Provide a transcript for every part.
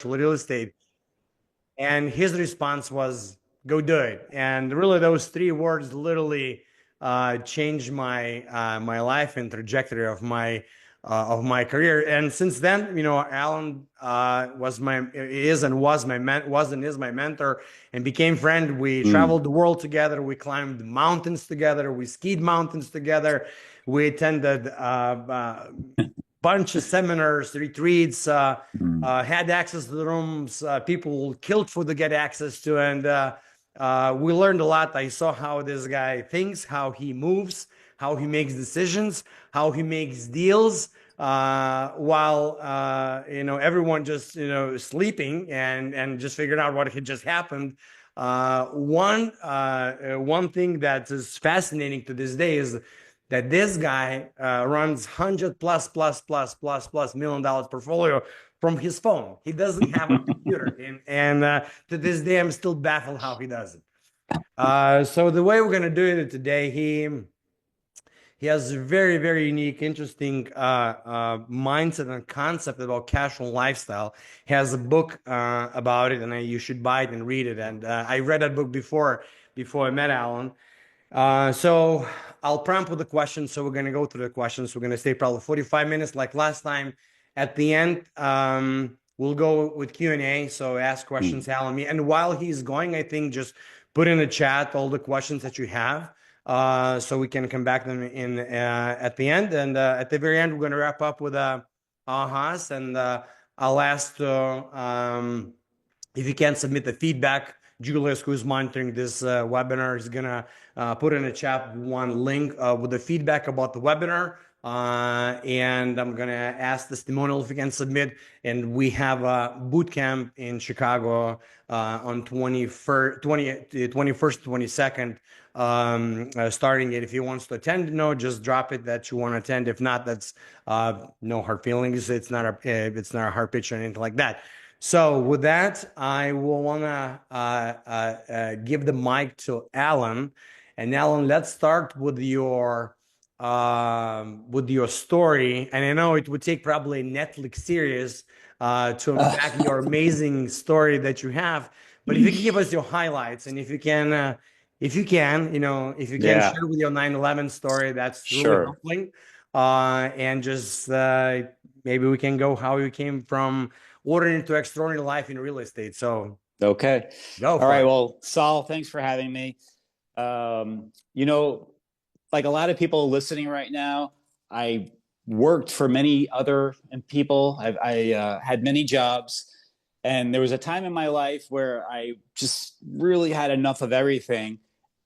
real estate. And his response was, "Go do it." And really, those three words literally changed my life and trajectory of my career. And since then, Alan was my is and was my men was and is my mentor, and became friend. We Mm. traveled the world together. We climbed mountains together. We skied mountains together. We attended bunch of seminars, retreats, Mm. had access to the rooms people killed for to get access to. And we learned a lot. I saw how this guy thinks, how he moves, how he makes decisions, how he makes deals while everyone just sleeping and just figuring out what had just happened. One thing that is fascinating to this day is that this guy runs 100 plus $1 million portfolio from his phone. He doesn't have a computer, and to this day, I'm still baffled how he does it. So the way we're gonna do it today, he has a very, very unique, interesting mindset and concept about casual lifestyle. He has a book about it, and you should buy it and read it. And I read that book before I met Alan. So I'll prompt with the questions. So we're going to go through the questions. We're going to stay probably 45 minutes like last time. At the end, we'll go with Q&A. So ask questions, Mm. Al and me. And while he's going, I think just put in the chat all the questions that you have, so we can come back to them in at the end. And at the very end, we're going to wrap up with ahas. And I'll ask if you can submit the feedback. Julius, who's monitoring this webinar, is gonna put in a chat one link with the feedback about the webinar. And I'm gonna ask testimonial if you can submit. And we have a boot camp in Chicago on 21st, 22nd, starting it. If he wants to attend, just drop it that you want to attend. If not, that's no hard feelings. It's not a hard pitch or anything like that. So with that, I will want to give the mic to Alan. And Alan, let's start with your story. And I know it would take probably a Netflix series to unpack your amazing story that you have. But if you can give us your highlights, and if you can Yeah, share with your 9/11 story, that's really sure. helpful. And just maybe we can go how you came from ordinary to extraordinary life in real estate. So Okay. go All for right. it. Well, Saul, thanks for having me. Um, you know, like a lot of people listening right now, I worked for many other people. I had many jobs, and there was a time in my life where I just really had enough of everything,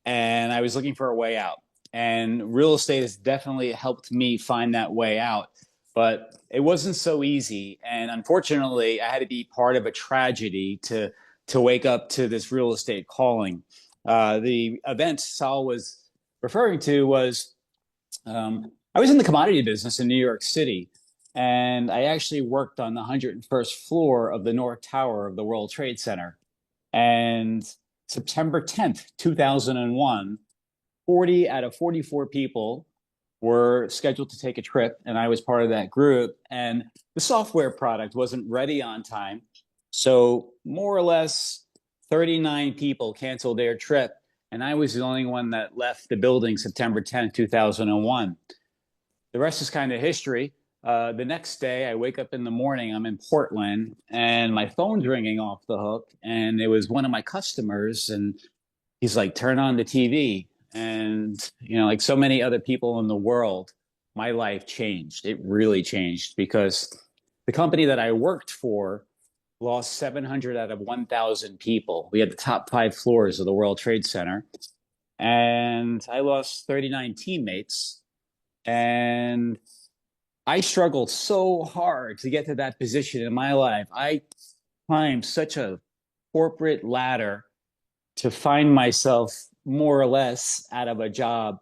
and I was looking for a way out. And real estate has definitely helped me find that way out. But it wasn't so easy, and unfortunately, I had to be part of a tragedy to wake up to this real estate calling. The event Saul was referring to was I was in the commodity business in New York City, and I actually worked on the 101st floor of the North Tower of the World Trade Center. And September 10th, 2001, 40 out of 44 people were scheduled to take a trip, and I was part of that group. And the software product wasn't ready on time. So, more or less, 39 people canceled their trip, and I was the only one that left the building September 10th, 2001. The rest is kind of history. The next day, I wake up in the morning, I'm in Portland, and my phone's ringing off the hook. And it was one of my customers, and he's like, turn on the TV. And, like so many other people in the world, my life changed. It really changed because the company that I worked for lost 700 out of 1,000 people. We had the top 5 floors of the World Trade Center, and I lost 39 teammates. And I struggled so hard to get to that position in my life. I climbed such a corporate ladder to find myself more or less out of a job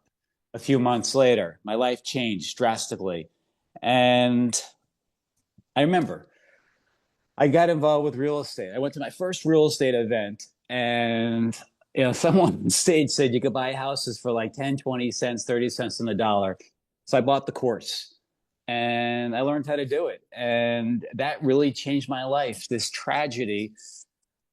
a few months later. My life changed drastically. And I remember I got involved with real estate. I went to my first real estate event, and someone on stage said you could buy houses for like 10, 20 cents, 30 cents on the dollar. So I bought the course. and I learned how to do it. And that really changed my life. This tragedy,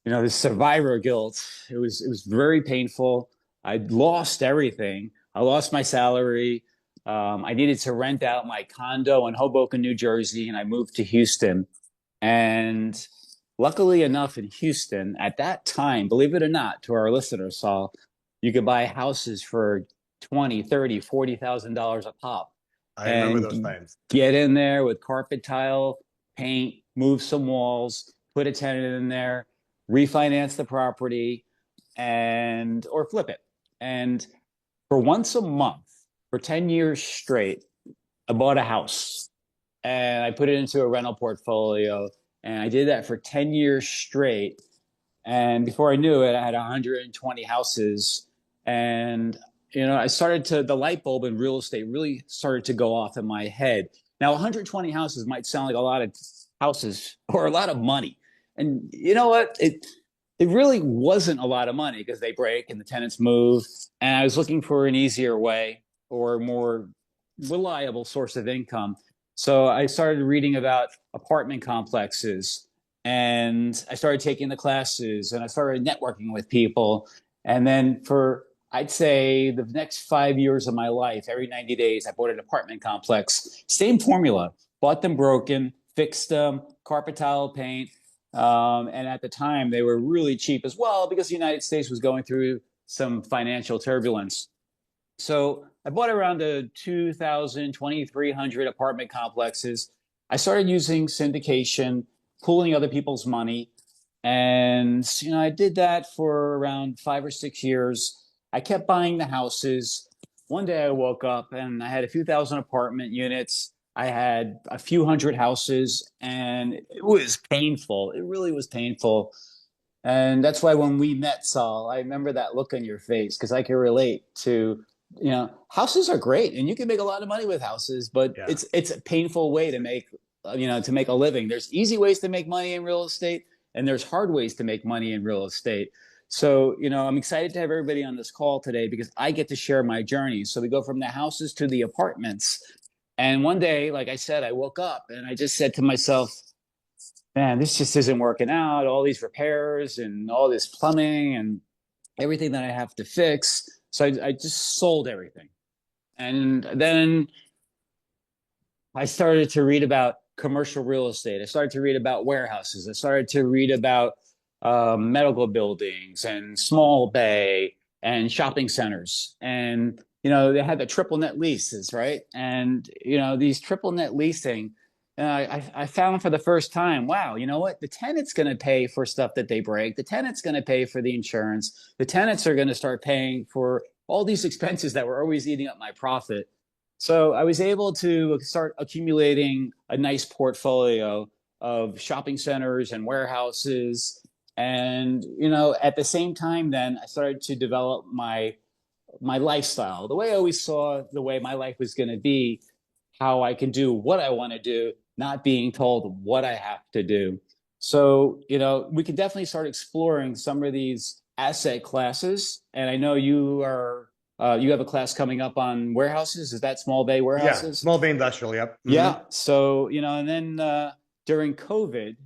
this survivor guilt, it was very painful. I lost everything. I lost my salary. I needed to rent out my condo in Hoboken, New Jersey, and I moved to Houston. And luckily enough, in Houston at that time, believe it or not, to our listeners, Saul, you could buy houses for 20, 30, $40,000 a pop, I remember those and times. get in there with carpet tile, paint, move some walls, put a tenant in there, refinance the property, and or flip it. And for once a month, for 10 years straight, I bought a house and I put it into a rental portfolio. And I did that for 10 years straight. And before I knew it, I had 120 houses. And, I started to, the light bulb in real estate really started to go off in my head. Now, 120 houses might sound like a lot of houses or a lot of money. And you know what? It really wasn't a lot of money because they break and the tenants move. And I was looking for an easier way or more reliable source of income. So I started reading about apartment complexes, and I started taking the classes, and I started networking with people. And then for, I'd say, the next 5 years of my life, every 90 days, I bought an apartment complex. Same formula, bought them broken, fixed them, carpet tile paint. And at the time, they were really cheap as well because the United States was going through some financial turbulence. So I bought around the 2,000, 2,300 apartment complexes. I started using syndication, pooling other people's money. And, I did that for around 5 or 6 years. I kept buying the houses. One day I woke up and I had a few thousand apartment units. I had a few hundred houses, and it was painful. It really was painful. And that's why when we met, Saul, I remember that look on your face because I can relate to, houses are great and you can make a lot of money with houses, but Yeah. it's a painful way to make, to make a living. There's easy ways to make money in real estate, and there's hard ways to make money in real estate. So, I'm excited to have everybody on this call today because I get to share my journey. So we go from the houses to the apartments. And one day, like I said, I woke up and I just said to myself, man, this just isn't working out. All these repairs and all this plumbing and everything that I have to fix. So I just sold everything. And then I started to read about commercial real estate. I started to read about warehouses. I started to read about medical buildings and small bay and shopping centers. And, they had the triple net leases, right? And, these triple net leasing, I found for the first time, wow, you know what? The tenant's going to pay for stuff that they break. The tenant's going to pay for the insurance. The tenants are going to start paying for all these expenses that were always eating up my profit. So I was able to start accumulating a nice portfolio of shopping centers and warehouses. And, at the same time, then I started to develop my lifestyle, the way I always saw the way my life was going to be, how I can do what I want to do, not being told what I have to do. So, we can definitely start exploring some of these asset classes. And I know you have a class coming up on warehouses. Is that small bay Yeah. warehouses? Small bay industrial. Yep. Mm-hmm. Yeah. So, and then during COVID,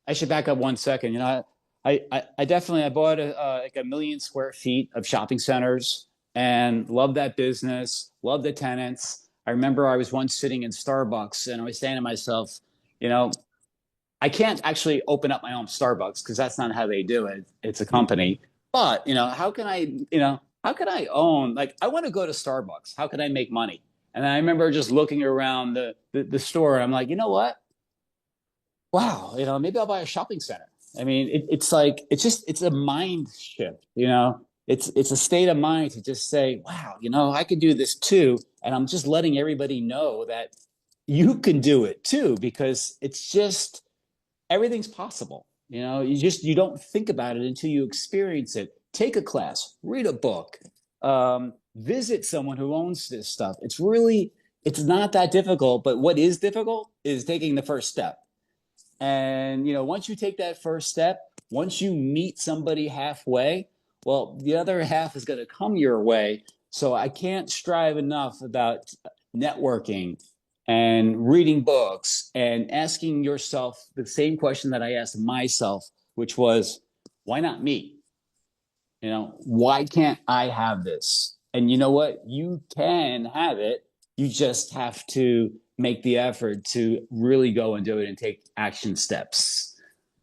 I should back up 1 second. I definitely, I bought like 1 million square feet of shopping centers and loved that business, loved the tenants. I remember I was once sitting in Starbucks and I was saying to myself, you know, I can't actually open up my own Starbucks because that's not how they do it. It's a company. But, how can I own, like, I want to go to Starbucks. How can I make money? And I remember just looking around the store and I'm like, you know what? Wow, maybe I'll buy a shopping center. I mean, it's like, it's a mind shift, it's a state of mind to just say, wow, I could do this too. And I'm just letting everybody know that you can do it too, because it's just, everything's possible. You don't think about it until you experience it. Take a class, read a book, visit someone who owns this stuff. It's not that difficult, but what is difficult is taking the first step. And, once you take that first step, once you meet somebody halfway, well, the other half is going to come your way. So I can't strive enough about networking and reading books and asking yourself the same question that I asked myself, which was, why not me? You know, why can't I have this? And you know what? You can have it. You just have to make the effort to really go and do it and take action steps.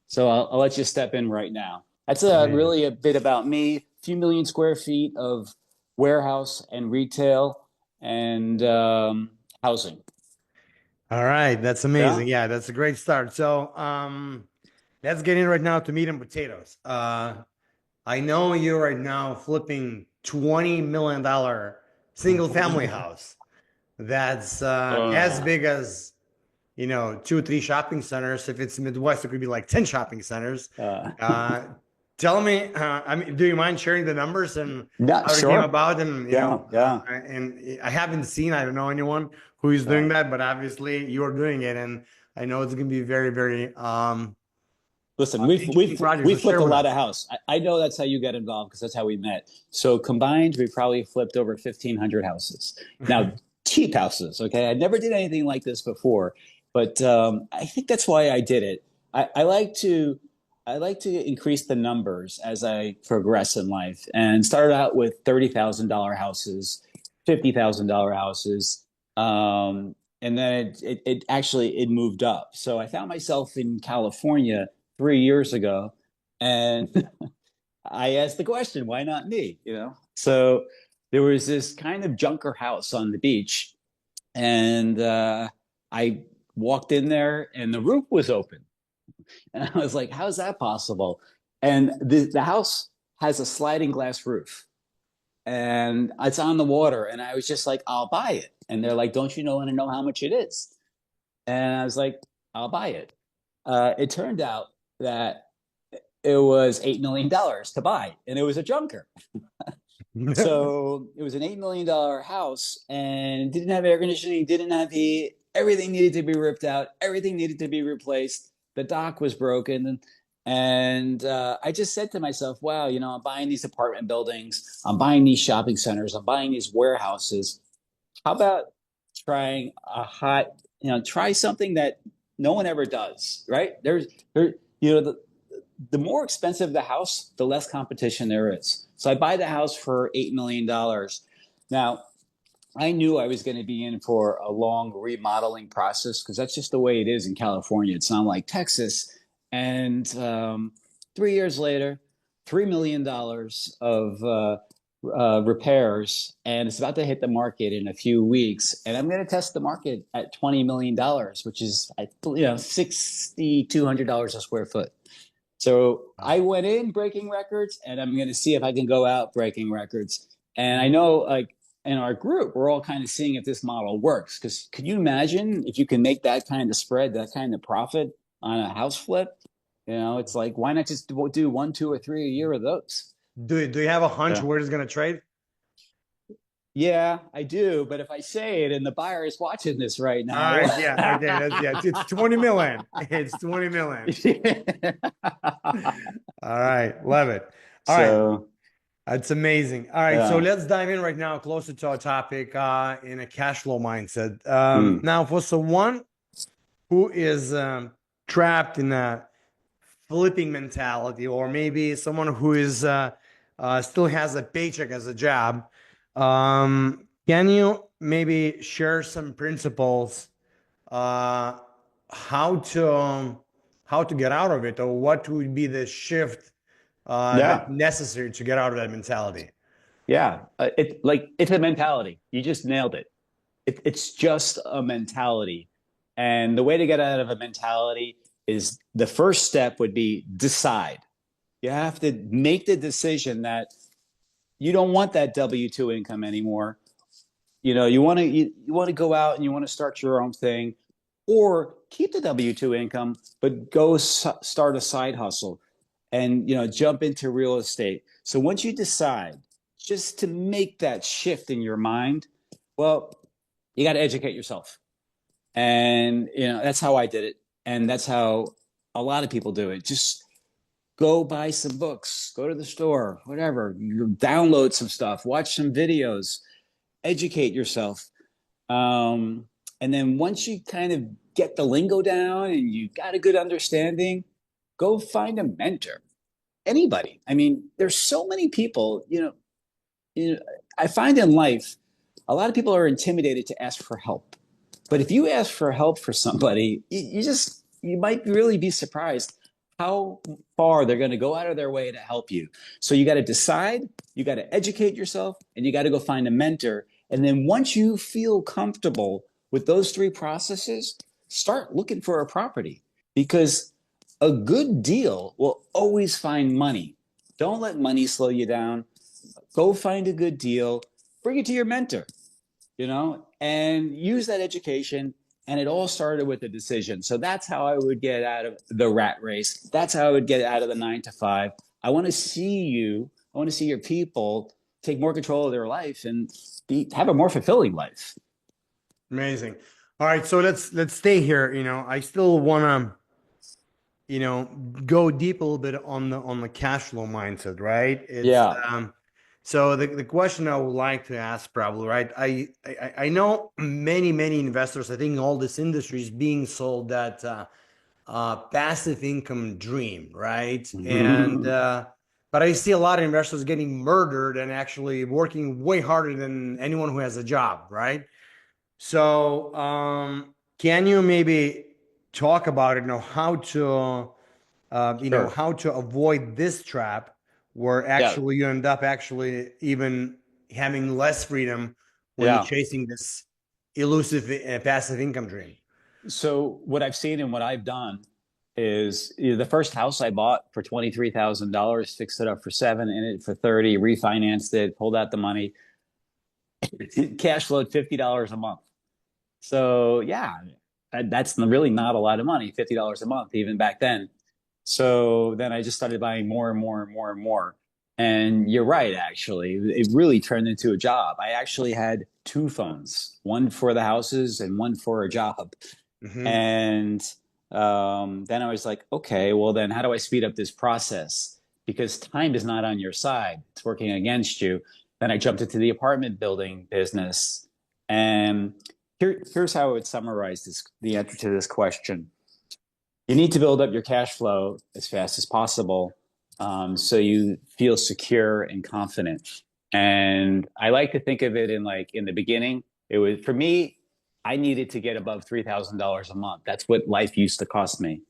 So I'll let you step in right now. That's Amazing. really a bit about me. A few million square feet of warehouse and retail and housing. All right, that's Yeah. amazing. Yeah, that's a great start. So, let's get in right now to meat and potatoes. I know you're right now flipping $20 million single family house. That's as Uh, big as, you know, 2 or 3 shopping centers. If it's Midwest, it could be like 10 shopping centers. uh, Uh, Tell me, I mean, do you mind sharing the numbers and yeah, how it came sure. about? And, you Yeah, know, yeah. and I haven't seen, I don't know anyone who is doing Uh, that, but obviously you're doing it. And I know it's going to be very, very Listen, interesting project. we So share flipped a with lot of us. house. I know that's how you got involved because that's how we met. So combined, we probably flipped over 1,500 houses. Now, cheap houses. Okay, I never did anything like this before, but I think that's why I did it. I like to increase the numbers as I progress in life, and started out with $30,000 houses, $50,000 houses. And then it actually it moved up. So I found myself in California 3 years ago, and I asked the question, why not me? You know, so there was this kind of junker house on the beach, and I walked in there, and the roof was open, and I was like, "How's that possible?" And the house has a sliding glass roof, and it's on the water, and I was just like, "I'll buy it." And they're like, "Don't you know want to know how much it is?" And I was like, "I'll buy it." It turned out that it was $8 million to buy, and it was a junker. So it was an $8 million house, and didn't have air conditioning, didn't have heat. Everything needed to be ripped out. Everything needed to be replaced. The dock was broken, and I just said to myself, "Wow, you know, I'm buying these apartment buildings, I'm buying these shopping centers, I'm buying these warehouses. How about trying a hot, you know, try something that no one ever does, right? You know, the more expensive the house, the less competition there is. So I buy the house for $8 million. Now, I knew I was going to be in for a long remodeling process because that's just the way it is in California. It's not like Texas. And 3 years later, $3 million of repairs, and it's about to hit the market in a few weeks. And I'm going to test the market at $20 million, which is, you know, $6,200 a square foot. So I went in breaking records, and I'm going to see if I can go out breaking records. And I know, like in our group, we're all kind of seeing if this model works. Because could you imagine if you can make that kind of spread, that kind of profit on a house flip? You know, it's like, why not just do one, two, or three a year of those? Do you have a hunch Yeah. where it's going to trade? Yeah, I do. But if I say it and the buyer is watching this right All now, right, yeah, okay, that's yeah, it's 20 million. It's 20 million. All right, love it. All right, so that's amazing. All right, so yeah. let's dive in right now closer to our topic in a cash flow mindset. Mm. Now, for someone who is trapped in a flipping mentality, or maybe someone who is still has a paycheck as a job, can you maybe share some principles uh, how to get out of it, or what would be the shift that's Yeah. necessary to get out of that mentality? Yeah, it's a mentality. You just nailed it. It's just a mentality, and the way to get out of a mentality is the first step would be decide. You have to make the decision that you don't want that W-2 income anymore. You know, you want to go out and you want to start your own thing, or keep the W-2 income, but go start a side hustle, and you know, jump into real estate. So once you decide just to make that shift in your mind, well, you got to educate yourself. And you know, that's how I did it, and that's how a lot of people do it. Just go buy some books, go to the store, whatever, you download some stuff, watch some videos, educate yourself. Um, and then once you kind of get the lingo down and you got a good understanding, go find a mentor. Anybody. I mean, there's so many people, you know, I find in life, a lot of people are intimidated to ask for help. But if you ask for help for somebody, you might really be surprised how far they're going to go out of their way to help you. So you got to decide, you got to educate yourself, and you got to go find a mentor. And then once you feel comfortable with those three processes, start looking for a property because a good deal will always find money. Don't let money slow you down. Go find a good deal, bring it to your mentor, and use that education. And it all started with a decision. So that's how I would get out of the rat race. That's how I would get out of the 9 to 5. I want to see your people take more control of their life and have a more fulfilling life. Amazing. All right, so let's stay here. I still wanna, go deep a little bit on the cash flow mindset, right? It's Yeah. so the question I would like to ask probably, right? I know many investors, I think all this industry is being sold that passive income dream, right? And but I see a lot of investors getting murdered and actually working way harder than anyone who has a job, right? So, can you maybe talk about it, Sure. how to avoid this trap where Yeah. actually you end up actually even having less freedom when you're Yeah. chasing this elusive passive income dream? So what I've seen and what I've done is the first house I bought for $23,000, fixed it up for seven, in it for 30, refinanced it, pulled out the money, cash flowed $50 a month. So yeah, that's really not a lot of money, $50 a month, even back then. So then I just started buying more and more and more and more. And you're right, actually, it really turned into a job. I actually had two phones, one for the houses and one for a job. Hmm. And then I was like, okay, well, then how do I speed up this process? Because time is not on your side, it's working against you. Then I jumped into the apartment building business. And here's how I would summarize the answer to this question. You need to build up your cash flow as fast as possible, so you feel secure and confident. And I like to think of it in the beginning, it was for me, I needed to get above $3,000 a month. That's what life used to cost me.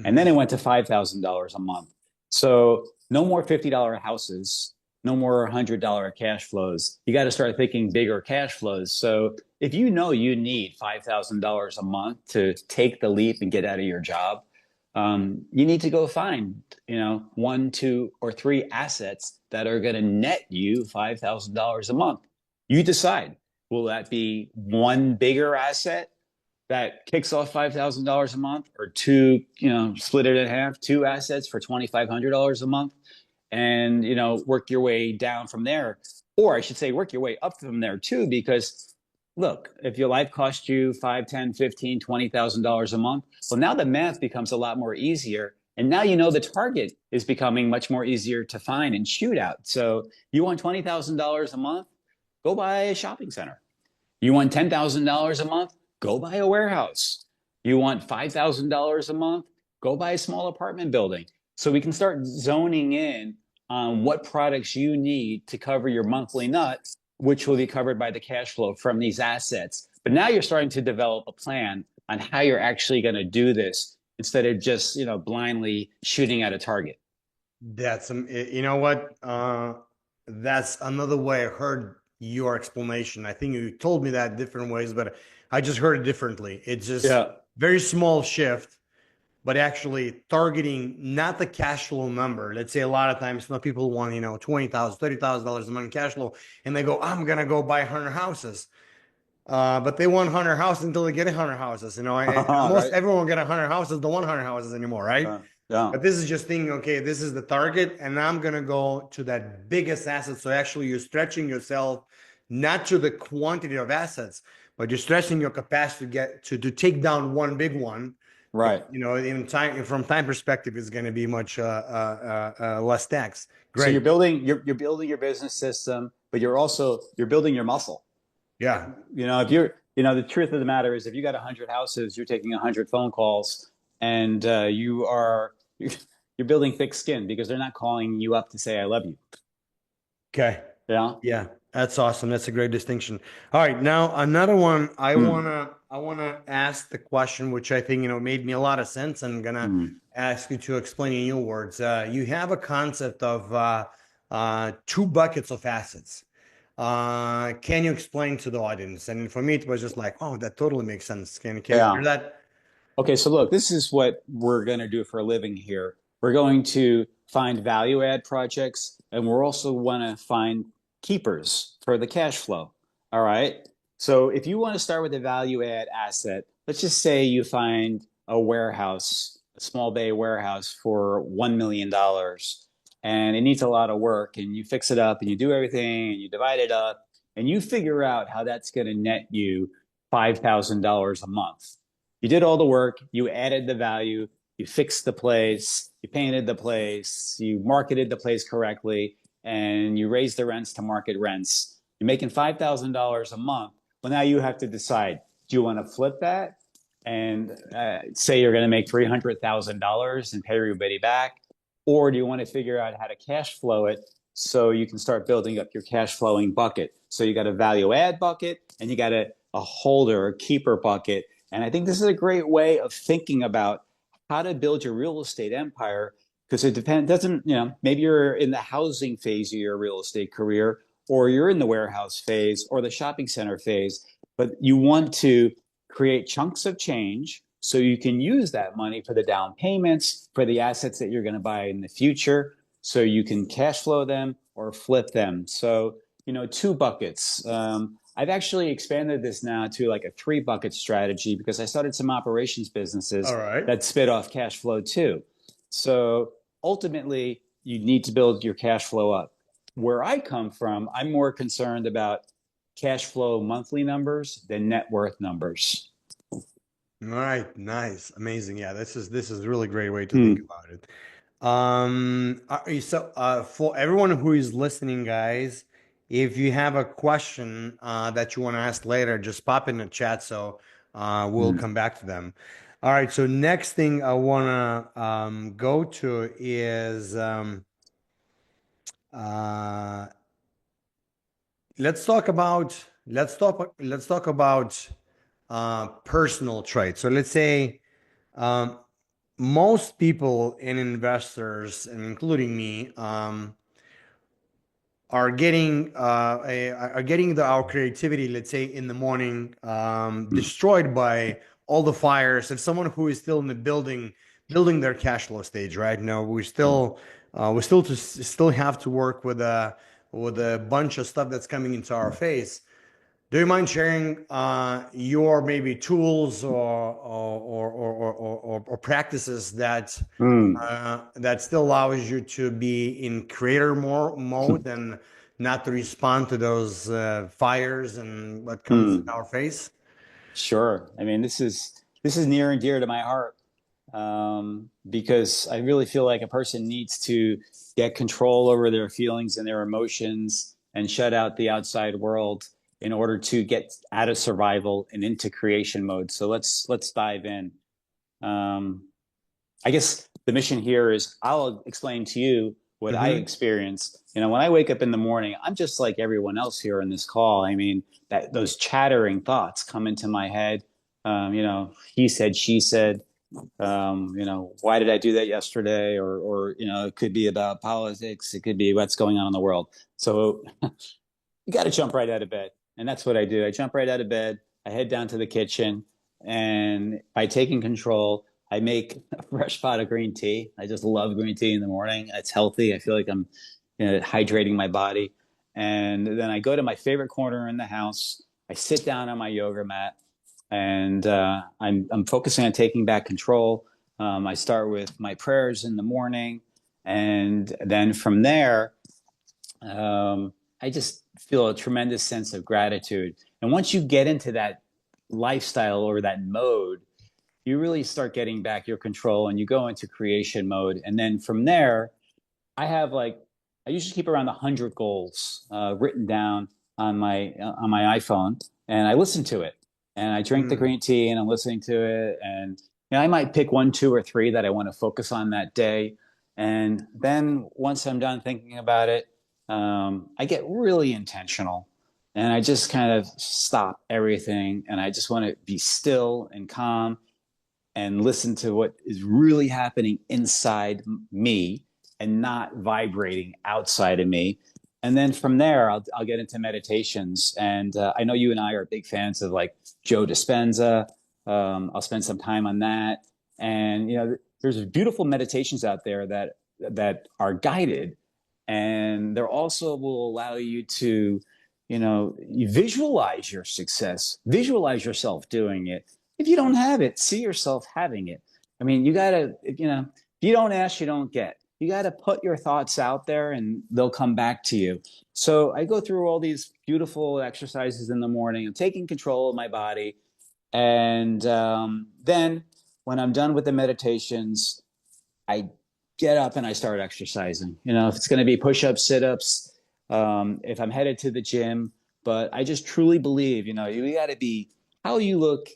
And then Hmm. it went to $5,000 a month. So no more $50 houses, no more $100 cash flows. You got to start thinking bigger cash flows. So if you know you need $5,000 a month to take the leap and get out of your job, you need to go find, one, two, or three assets that are going to net you $5,000 a month. You decide. Will that be one bigger asset that kicks off $5,000 a month, or two, split it in half, two assets for $2,500 a month, and work your way down from there, or I should say work your way up from there too, because look, if your life costs you 5, 10, 15, $20,000 a month, well, now the math becomes a lot more easier, and now the target is becoming much more easier to find and shoot out. So you want $20,000 a month, go buy a shopping center. You want $10,000 a month, go buy a warehouse. You want $5,000 a month, go buy a small apartment building. So we can start zoning in on what products you need to cover your monthly nut, which will be covered by the cash flow from these assets. But now you're starting to develop a plan on how you're actually going to do this instead of just, blindly shooting at a target. That's you know what? That's another way I heard your explanation. I think you told me that different ways, but I just heard it differently. It's just Yeah. very small shift, but actually targeting not the cash flow number. Let's say a lot of times, people want, $20,000, $30,000 a month in cash flow, and they go, I'm gonna go buy 100 houses. But they want 100 houses until they get 100 houses. Almost Right. everyone will get 100 houses, don't want 100 houses anymore, right? Yeah. But this is just thinking, okay, this is the target, and I'm gonna go to that biggest asset. So actually, you're stretching yourself not to the quantity of assets, but you're stretching your capacity to get to take down one big one. Right. In time, from time perspective, is going to be much less tax. So Great. you're building your business system, but you're building your muscle. Yeah. If you're The truth of the matter is, if you got 100 houses, you're taking 100 phone calls, and you're building thick skin because they're not calling you up to say I love you. Okay. Yeah. Yeah, that's awesome. That's a great distinction. All right, now another one. I Mm, wanna I wanna ask the question, which I think made me a lot of sense. I'm gonna mm. ask you to explain in your words. You have a concept of two buckets of assets. Can you explain to the audience? And for me, it was just like, oh, that totally makes sense. Can you Yeah. share that? Okay, so look, this is what we're going to do for a living here. We're going to find value add projects, and we're also want to find keepers for the cash flow. All right. So if you want to start with a value add asset, let's just say you find a warehouse, a small bay warehouse for $1 million, and it needs a lot of work, and you fix it up and you do everything and you divide it up and you figure out how that's going to net you $5,000 a month. You did all the work, you added the value, you fixed the place, you painted the place, you marketed the place correctly, and you raised the rents to market rents. You're making $5,000 a month. Well, now you have to decide, do you want to flip that and say you're going to make $300,000 and pay everybody back? Or do you want to figure out how to cash flow it so you can start building up your cash flowing bucket? So you got a value add bucket and you got a holder, a keeper bucket. And I think this is a great way of thinking about how to build your real estate empire, because it depends, doesn't, maybe you're in the housing phase of your real estate career, or you're in the warehouse phase or the shopping center phase, but you want to create chunks of change so you can use that money for the down payments, for the assets that you're going to buy in the future, so you can cash flow them or flip them. So, two buckets. I've actually expanded this now to like a three bucket strategy because I started some operations All businesses right. that spit off cash flow too. So ultimately, you need to build your cash flow up. Where I come from, I'm more concerned about cash flow monthly numbers than net worth numbers. All right. Nice. Amazing. Yeah, this is a really great way to think Hmm. about it. For everyone who is listening, guys, if you have a question that you want to ask later, just pop in the chat so we'll Hmm. come back to them. All right, so next thing I want to go to is uh, let's talk about personal traits. So let's say um, most people and investors, and including me, are getting our creativity, let's say in the morning, destroyed by all the fires. If someone who is still in the building their cash flow stage, right? No, we still have to work with a bunch of stuff that's coming into our face. Do you mind sharing your maybe tools or practices Hmm. that still allows you to be in creator mode and not to respond to those fires and what comes in Hmm. our face? Sure. I mean, this is near and dear to my heart, because I really feel like a person needs to get control over their feelings and their emotions and shut out the outside world in order to get out of survival and into creation mode. So let's dive in. Um, I guess the mission here is I'll explain to you what I Mm-hmm. experience. When I wake up in the morning, I'm just like everyone else here in this call. I mean, that those chattering thoughts come into my head. He said, she said, why did I do that yesterday? Or, it could be about politics. It could be what's going on in the world. So you got to jump right out of bed. And that's what I do. I jump right out of bed. I head down to the kitchen. And by taking control, I make a fresh pot of green tea. I just love green tea in the morning. It's healthy. I feel like I'm hydrating my body. And then I go to my favorite corner in the house. I sit down on my yoga mat and I'm focusing on taking back control. I start with my prayers in the morning. And then from there, I just feel a tremendous sense of gratitude. And once you get into that lifestyle or that mode, you really start getting back your control and you go into creation mode. And then from there, I usually keep around 100 goals written down on my iPhone, and I listen to it. and I drink the Mm. green tea and I'm listening to it. And I might pick one, two, or three that I want to focus on that day. And then once I'm done thinking about it, I get really intentional and I just kind of stop everything and I just want to be still and calm and listen to what is really happening inside me and not vibrating outside of me. And then from there, I'll get into meditations. And I know you and I are big fans of like Joe Dispenza. I'll spend some time on that. And there's beautiful meditations out there that are guided, and they're also will allow you to, you visualize your success, visualize yourself doing it. If you don't have it, see yourself having it. I mean, you gotta, if you don't ask, you don't get. You got to put your thoughts out there and they'll come back to you. So I go through all these beautiful exercises in the morning. I'm taking control of my body. And then when I'm done with the meditations, I get up and I start exercising. If it's going to be push ups, sit ups, if I'm headed to the gym. But I just truly believe, you got to be how you look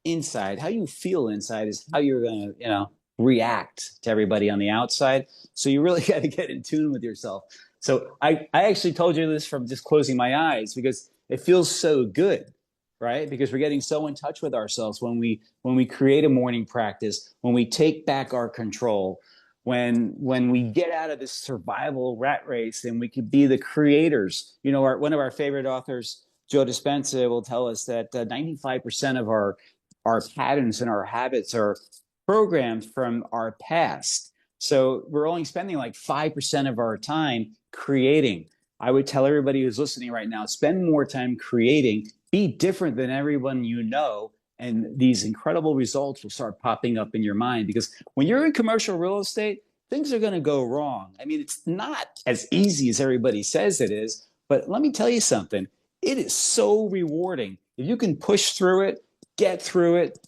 inside, how you feel inside is how you're going to, react to everybody on the outside. So you really got to get in tune with yourself. So I actually told you this from just closing my eyes because it feels so good, right? Because we're getting so in touch with ourselves when we create a morning practice, when we take back our control, when we get out of this survival rat race and we could be the creators. One of our favorite authors, Joe Dispenza, will tell us that 95% of our patterns and our habits are programmed from our past. So we're only spending like 5% of our time creating. I would tell everybody who's listening right now, spend more time creating, be different than everyone you know, and these incredible results will start popping up in your mind. Because when you're in commercial real estate, things are going to go wrong. I mean, it's not as easy as everybody says it is, but let me tell you something. It is so rewarding. If you can push through it, get through it,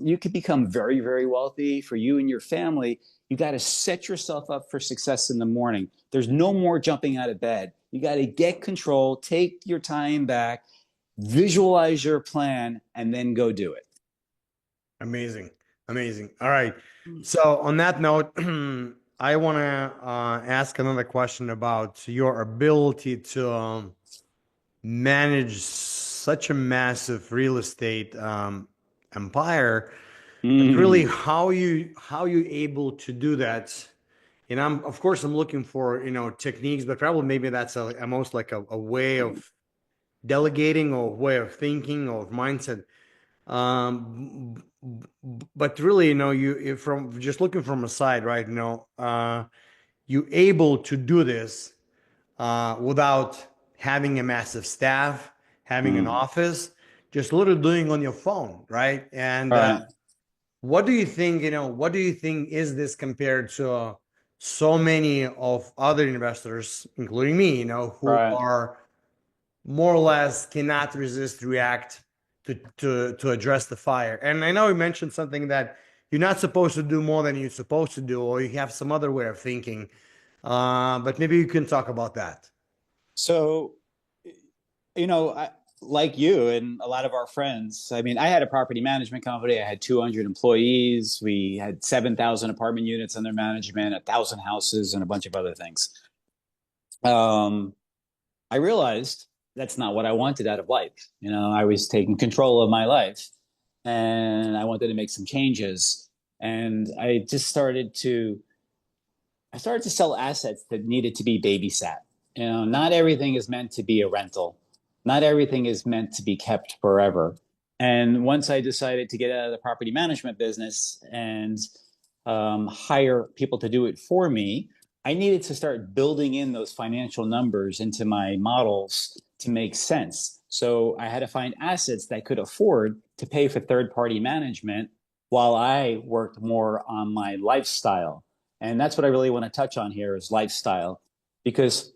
you could become very, very wealthy for you and your family. You got to set yourself up for success in the morning. There's no more jumping out of bed. You got to get control, take your time back, visualize your plan, and then go do it. Amazing. Amazing. All right. So on that note, I want to ask another question about your ability to manage such a massive real estate empire, but really Mm, how you able to do that. And of course I'm looking for techniques, but probably maybe that's almost like a way of delegating or way of thinking or mindset. um but really, from just looking from a side, right? You able to do this without having a massive staff, having an mm. office, just literally doing on your phone, right? And All right. what do you think, what do you think is this compared to so many of other investors, including me, who Right. are more or less cannot resist, react to address the fire? And I know you mentioned something that you're not supposed to do more than you're supposed to do, or you have some other way of thinking. But maybe you can talk about that. So, like you and a lot of our friends, I mean, I had a property management company. I had 200 employees. We had 7,000 apartment units under management, 1,000 houses, and a bunch of other things. Um, I realized that's not what I wanted out of life. I was taking control of my life and I wanted to make some changes. And I started to sell assets that needed to be babysat. Not everything is meant to be a rental. Not everything is meant to be kept forever. And once I decided to get out of the property management business and hire people to do it for me, I needed to start building in those financial numbers into my models to make sense. So I had to find assets that could afford to pay for third party management while I worked more on my lifestyle. And that's what I really want to touch on here is lifestyle. Because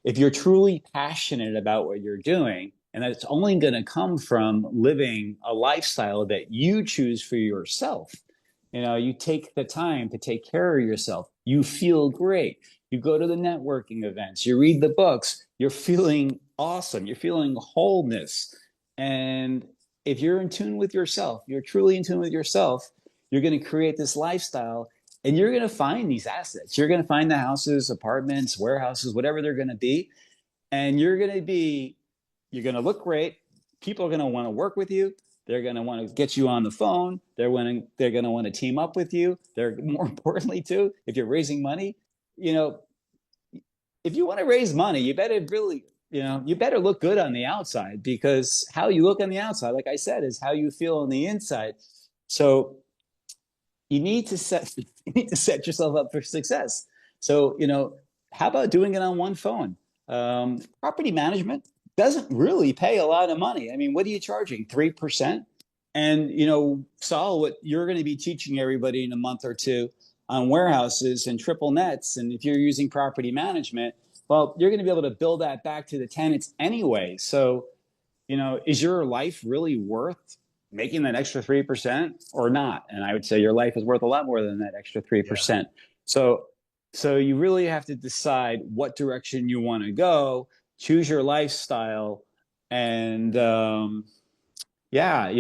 if you're truly passionate about what you're doing, and that's only going to come from living a lifestyle that you choose for yourself. You take the time to take care of yourself. You feel great. You go to the networking events, you read the books, you're feeling awesome. You're feeling wholeness. And if you're in tune with yourself, you're truly in tune with yourself, you're going to create this lifestyle and you're going to find these assets. You're going to find the houses, apartments, warehouses, whatever they're going to be. And you're going to look great. People are going to want to work with you. They're going to want to get you on the phone. They're going to want to team up with you. They're more importantly too, if you're raising money, you know, if you want to raise money, you better really, you better look good on the outside, because how you look on the outside, like I said, is how you feel on the inside. So you need to set you need to set yourself up for success. So, how about doing it on one phone? Property management doesn't really pay a lot of money. I mean, what are you charging? 3%? And, Saul, what you're going to be teaching everybody in a month or two on warehouses and triple nets, and if you're using property management, well, you're going to be able to bill that back to the tenants anyway. So, is your life really worth making that extra 3% or not? And I would say your life is worth a lot more than that extra Yeah. 3%. So, you really have to decide what direction you want to go, choose your lifestyle, and yeah,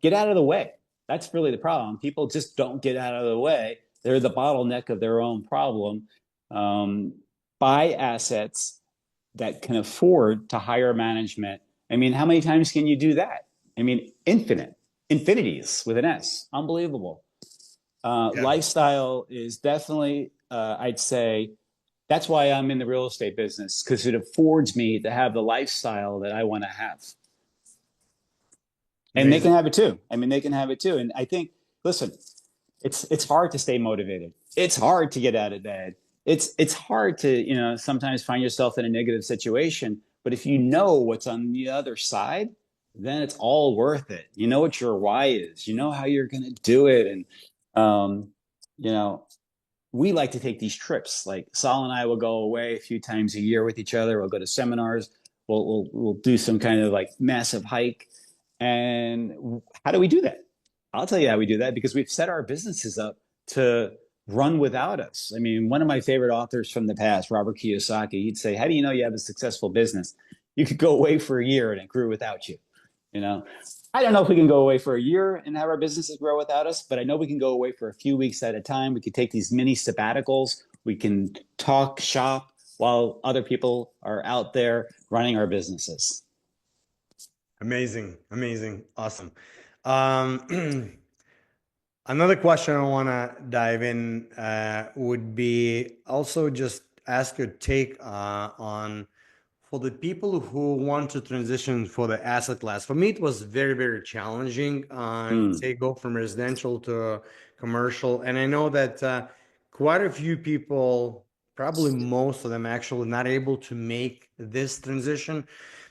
get out of the way. That's really the problem. People just don't get out of the way. They're the bottleneck of their own problem. Um, Buy assets that can afford to hire management. I mean, how many times can you do that? I mean, infinities with an S. Unbelievable. Yeah. Lifestyle is definitely, I'd say, that's why I'm in the real estate business, because it affords me to have the lifestyle that I want to have. And they can Amazing. have it too. I mean, they can have it too. And I think, listen, it's hard to stay motivated. It's hard to get out of bed. It's hard to, sometimes find yourself in a negative situation. But if you know what's on the other side, then it's all worth it. You know what your why is. You know how you're going to do it. And um, you know, we like to take these trips. Like Saul and I will go away a few times a year with each other. We'll go to seminars. We'll do some kind of like massive hike. And how do we do that? I'll tell you how we do that, because we've set our businesses up to run without us. I mean, one of my favorite authors from the past, Robert Kiyosaki, he'd say, "How do you know you have a successful business? You could go away for a year and it grew without you." You know, I don't know if we can go away for a year and have our businesses grow without us, but I know we can go away for a few weeks at a time. We could take these mini sabbaticals. We can talk shop while other people are out there running our businesses. Amazing. Amazing. Awesome. Um, Another question I want to dive in would be also just ask your take on for the people who want to transition for the asset class. For me, it was very, very challenging. Mm, Say go from residential to commercial, and I know that quite a few people, probably most of them, actually not able to make this transition.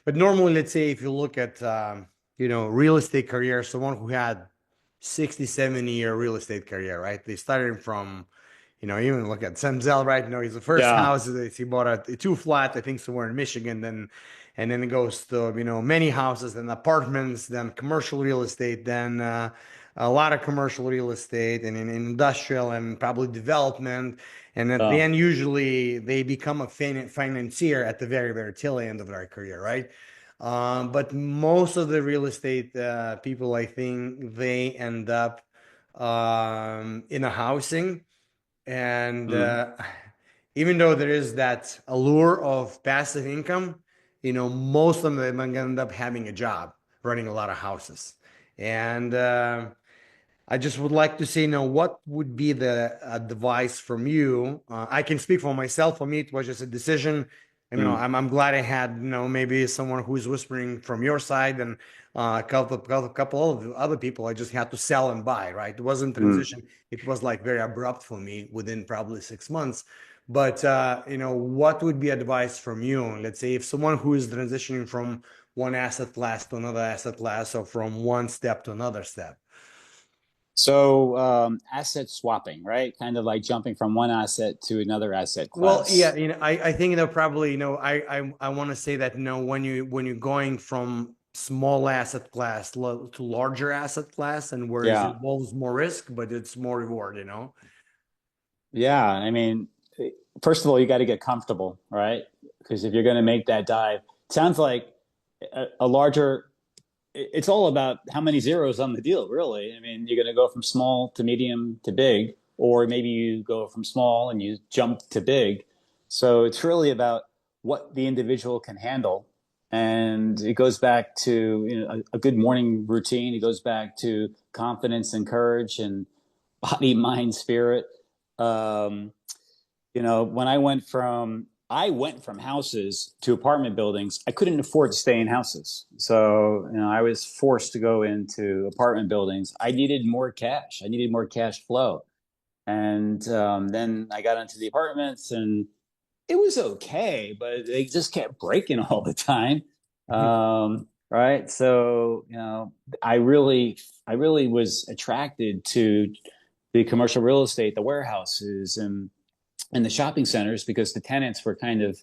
But normally, let's say if you look at real estate career, someone who had 60, 70-year real estate career, right? They started from, even look at Sam Zell, right? He's the first yeah. house that he bought a two flat, I think somewhere in Michigan, and then it goes to, many houses, then apartments, then commercial real estate, then a lot of commercial real estate and in industrial and probably development. And at the Uh, end, usually they become a financier at the very, very tail end of their career, right? But most of the real estate people, I think they end up in a housing. And mm, even though there is that allure of passive income, most of them are going to end up having a job running a lot of houses. And I just would like to say, what would be the advice from you? I can speak for myself. For me, it was just a decision. mm, I'm glad I had, maybe someone who's whispering from your side and a couple of other people. I just had to sell and buy, right? It wasn't mm. transition. It was like very abrupt for me within probably 6 months. But, what would be advice from you? Let's say if someone who is transitioning from one asset class to another asset class or from one step to another step. So asset swapping, right? Kind of like jumping from one asset to another asset Well, yeah, class. I think they'll probably, I want to say that, when you're going from small asset class to larger asset class, and whereas it Yeah. involves more risk, but it's more reward. Yeah. I mean, first of all, you got to get comfortable, right? Because if you're going to make that dive, it sounds like a larger it's all about how many zeros on the deal, really. I mean, you're going to go from small to medium to big, or maybe you go from small and you jump to big. So it's really about what the individual can handle. And it goes back to, a good morning routine. It goes back to confidence and courage and body, mind, spirit. Um, when I went from houses to apartment buildings. I couldn't afford to stay in houses. So, I was forced to go into apartment buildings. I needed more cash. I needed more cash flow. And then I got into the apartments and it was okay, but they just kept breaking all the time. Right. So, I really was attracted to the commercial real estate, the warehouses and the shopping centers because the tenants were it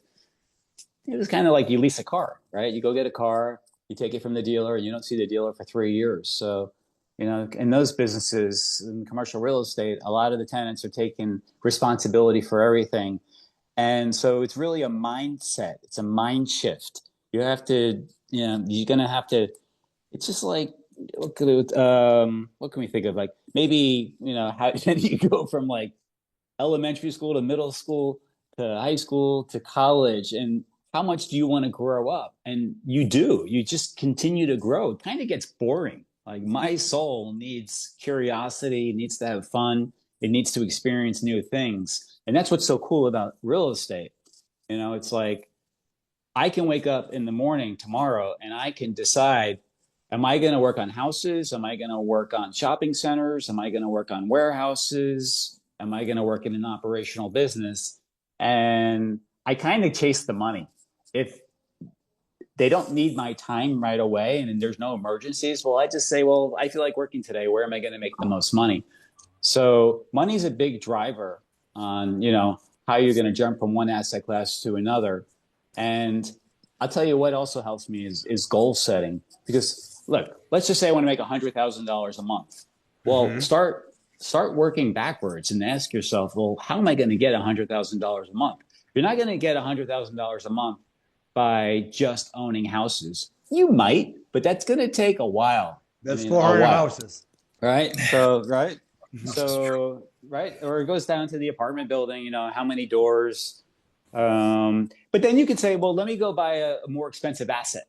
was kind of like you lease a car, right? You go get a car, you take it from the dealer, and you don't see the dealer for 3 years. So, in those businesses, in commercial real estate, a lot of the tenants are taking responsibility for everything. And so it's really a mindset. It's a mind shift. You have to, you're going to have to, it's just like, what can we think of? Like maybe, how do you go from like elementary school to middle school to high school to college, and how much do you want to grow up? And you just continue to grow. It kind of gets boring. Like my soul needs curiosity, needs to have fun, it needs to experience new things. And that's what's so cool about real estate. It's like I can wake up in the morning tomorrow and I can decide, am I going to work on houses? Am I going to work on shopping centers? Am I going to work on warehouses? Am I going to work in an operational business? And I kind of chase the money. If they don't need my time right away and there's no emergencies, well, I just say, well, I feel like working today. Where am I going to make the most money? So money is a big driver on, how you're going to jump from one asset class to another. And I'll tell you what also helps me is goal setting. Because look, let's just say I want to make $100,000 a month. Well, Mm-hmm. start working backwards and ask yourself, well, how am I going to get $100,000 a month? You're not going to get $100,000 a month by just owning houses. You might, but that's going to take a while. I That's mean, a 400 while, houses. right? So, right. That's true. So, right. Or it goes down to the apartment building, how many doors. But then you could say, well, let me go buy a more expensive asset.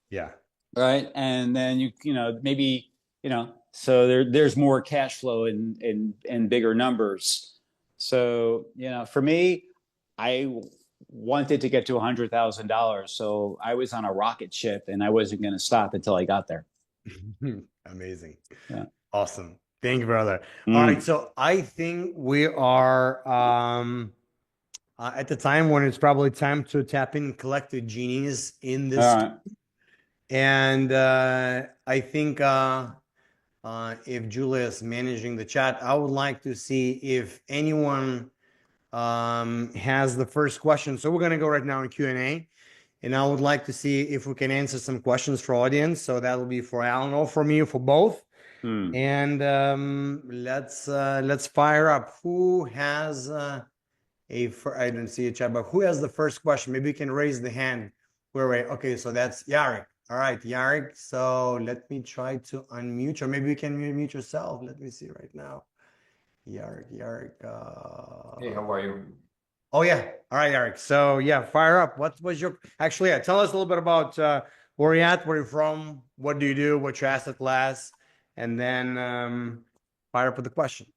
Yeah. Right. And then maybe, so there's more cash flow in bigger numbers. So, for me, I wanted to get to $100,000. So I was on a rocket ship and I wasn't going to stop until I got there. Amazing. Yeah. Awesome. Thank you, brother. All right. Mm. So I think we are at the time when it's probably time to tap in and collect the genies in All this. right. And I think if Julia is managing the chat, I would like to see if anyone has the first question. So we're going to go right now in Q&A. And I would like to see if we can answer some questions for audience. So that will be for Alan or for me or for both. Mm. And let's fire up. Who has I don't see a chat, but who has the first question? Maybe you can raise the hand. Wait. Okay, so that's Yarik. All right, Yarik. So let me try to unmute you. Or maybe you can mute yourself. Let me see right now. Yarik. Hey, how are you? Oh yeah. All right, Yarik. So yeah, fire up. What was your actually? Yeah, tell us a little bit about where you're at, where you're from, what do you do, what's your asset class, and then fire up with the question.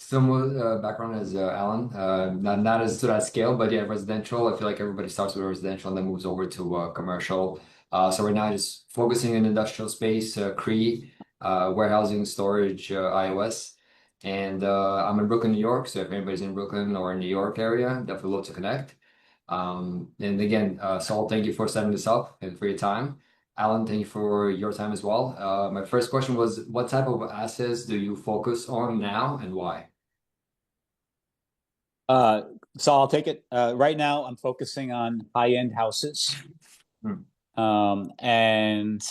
Similar background as Alan, not as to that scale, but yeah, residential. I feel like everybody starts with residential and then moves over to commercial. So right now, just focusing in industrial space, CRE, warehousing, storage, iOS. And I'm in Brooklyn, New York. So if anybody's in Brooklyn or New York area, definitely love to connect. And again, Saul, thank you for setting this up and for your time. Alan, thank you for your time as well. My first question was, what type of assets do you focus on now and why? So I'll take it. Right now, I'm focusing on high-end houses. Hmm. And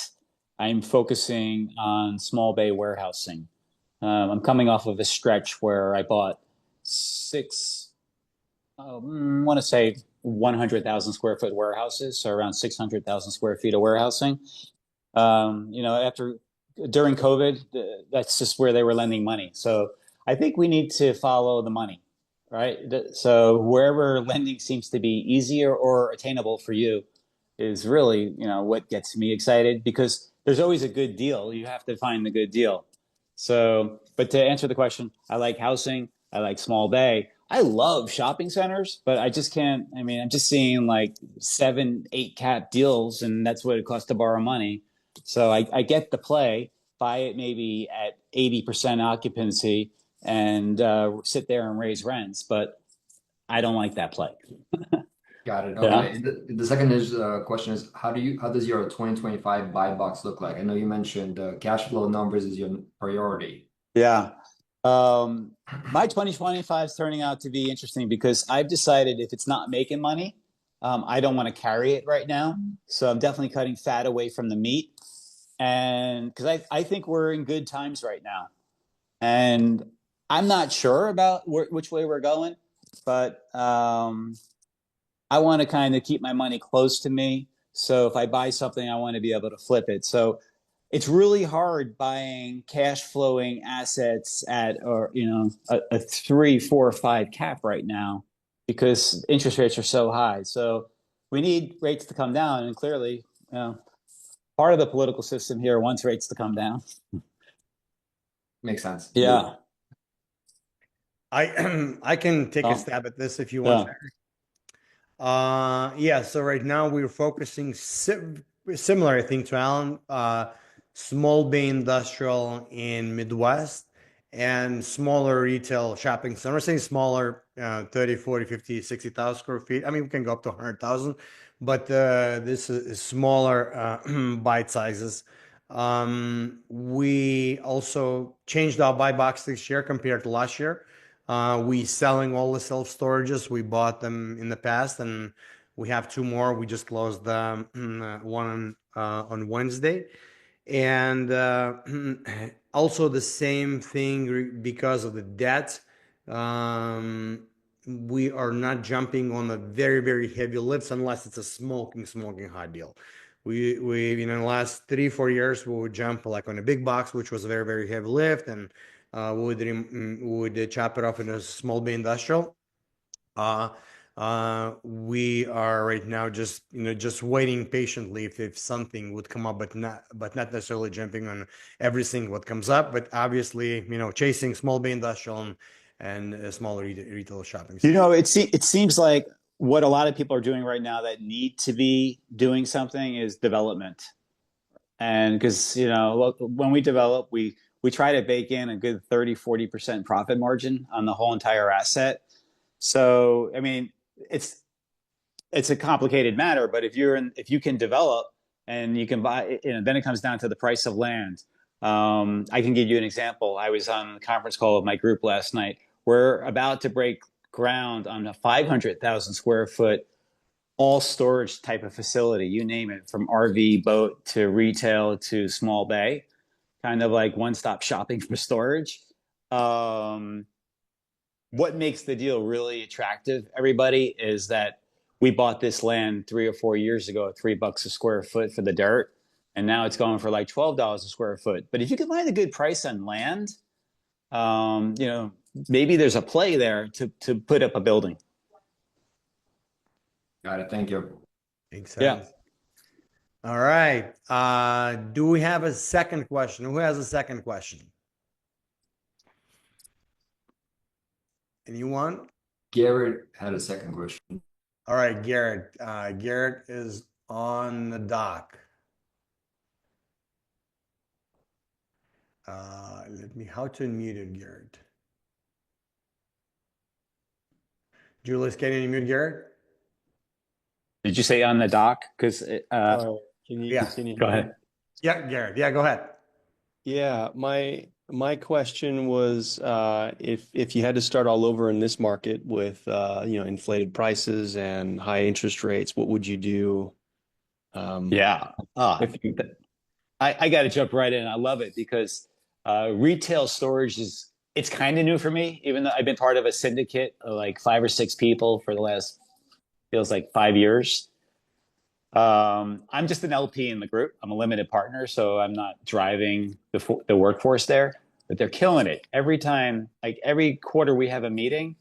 I'm focusing on small bay warehousing. I'm coming off of a stretch where I bought I want to say 100,000 square foot warehouses, so around 600,000 square feet of warehousing. After during COVID, that's just where they were lending money. So I think we need to follow the money, right? So wherever lending seems to be easier or attainable for you is really, what gets me excited because there's always a good deal. You have to find the good deal. So, but to answer the question, I like housing. I like small bay. I love shopping centers, but I just can't. I mean, I'm just seeing like 7, 8 cap deals, and that's what it costs to borrow money. So I get the play, buy it maybe at 80% occupancy and sit there and raise rents, but I don't like that play. Got it. Yeah. Okay. The second is question is how does your 2025 buy box look like? I know you mentioned cash flow numbers is your priority. Yeah. My 2025 is turning out to be interesting because I've decided if it's not making money, I don't want to carry it right now. So I'm definitely cutting fat away from the meat. And because I think we're in good times right now. And I'm not sure about which way we're going, but I want to kind of keep my money close to me. So if I buy something, I want to be able to flip it. So it's really hard buying cash flowing assets at or a 3, 4, 5 cap right now because interest rates are so high. So we need rates to come down, and clearly, part of the political system here wants rates to come down. Makes sense. Yeah. I can take a stab at this if you want. Yeah. Yeah, so right now we're focusing similar, I think, to Alan, small bay industrial in Midwest and smaller retail shopping center. I'm saying smaller, 30, 40, 50, 60,000 square feet. I mean, we can go up to 100,000, but this is smaller bite sizes. We also changed our buy box this year compared to last year. We selling all the self storages. We bought them in the past, and we have two more. We just closed one on Wednesday, and also the same thing because of the debt. We are not jumping on the very heavy lifts unless it's a smoking hot deal. We in the last 3, 4 years we would jump like on a big box, which was a very heavy lift, and would chop it off in a small bay industrial. We are right now just waiting patiently if something would come up, but not necessarily jumping on everything what comes up. But obviously, chasing small bay industrial and small retail shopping centers. It seems like what a lot of people are doing right now that need to be doing something is development. And because, when we develop, we try to bake in a good 30, 40% profit margin on the whole entire asset. So, I mean, it's a complicated matter, but if you can develop and you can buy, then it comes down to the price of land. I can give you an example. I was on a conference call with my group last night. We're about to break ground on a 500,000 square foot all storage type of facility, you name it, from RV, boat to retail to small bay, kind of like one-stop shopping for storage. What makes the deal really attractive, everybody, is that we bought this land 3 or 4 years ago at $3 a square foot for the dirt, and now it's going for like $12 a square foot. But if you can find a good price on land, maybe there's a play there to put up a building. Got it. Thank you. Makes sense. Yeah. All right. Do we have a second question? Who has a second question? Anyone? Garrett had a second question. All right, Garrett. Garrett is on the dock. How to unmute it, Garrett? Julius, can you unmute Garrett? Did you say on the dock? Because can you continue? Go ahead. Yeah, Garrett. Yeah, go ahead. Yeah, my question was if you had to start all over in this market with inflated prices and high interest rates, what would you do? Yeah. I got to jump right in. I love it because retail storage it's kind of new for me, even though I've been part of a syndicate of like 5 or 6 people for the last, feels like 5 years. I'm just an LP in the group. I'm a limited partner, so I'm not driving the workforce there. But they're killing it every time. Like every quarter, we have a meeting.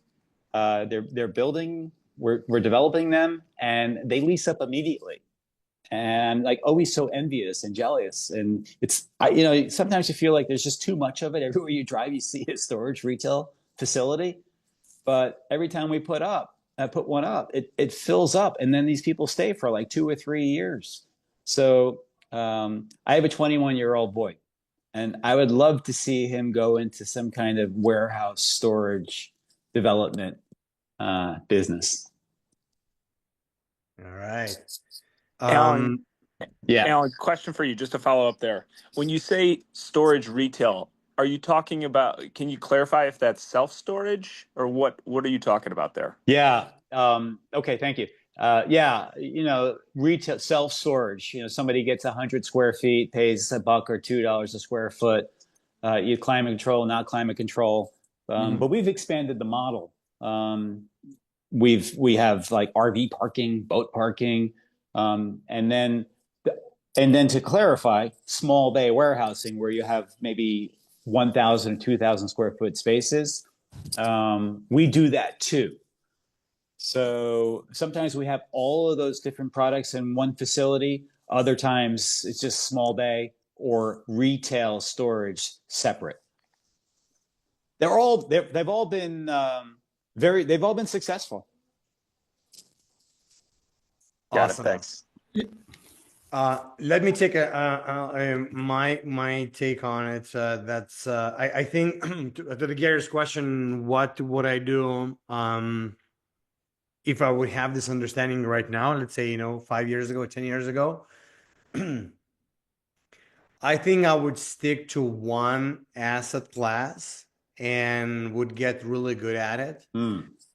They're building. We're developing them, and they lease up immediately. And like always so envious and jealous. And sometimes you feel like there's just too much of it. Everywhere you drive, you see a storage retail facility. But every time we put one up, it fills up, and then these people stay for like 2 or 3 years. So I have a 21-year-old boy, and I would love to see him go into some kind of warehouse storage development business. All right. Alan, Yeah. Alan, question for you, just to follow up there. When you say storage retail, are you talking about, can you clarify if that's self-storage or what are you talking about there? Yeah. Okay. Thank you. Yeah. Retail self-storage, somebody gets 100 square feet, pays $1 or $2 a square foot. You climate control, not climate control. But we've expanded the model. We have like RV parking, boat parking, and then to clarify, small bay warehousing where you have maybe 1,000 or 2,000 square foot spaces. We do that too. So sometimes we have all of those different products in one facility. Other times it's just small bay or retail storage separate. They've all been successful. Got Awesome. it. Thanks. Let me take my take on it. I think to the Gary's question, what would I do if I would have this understanding right now? Let's say 5 years ago, 10 years ago. I think I would stick to one asset class and would get really good at it.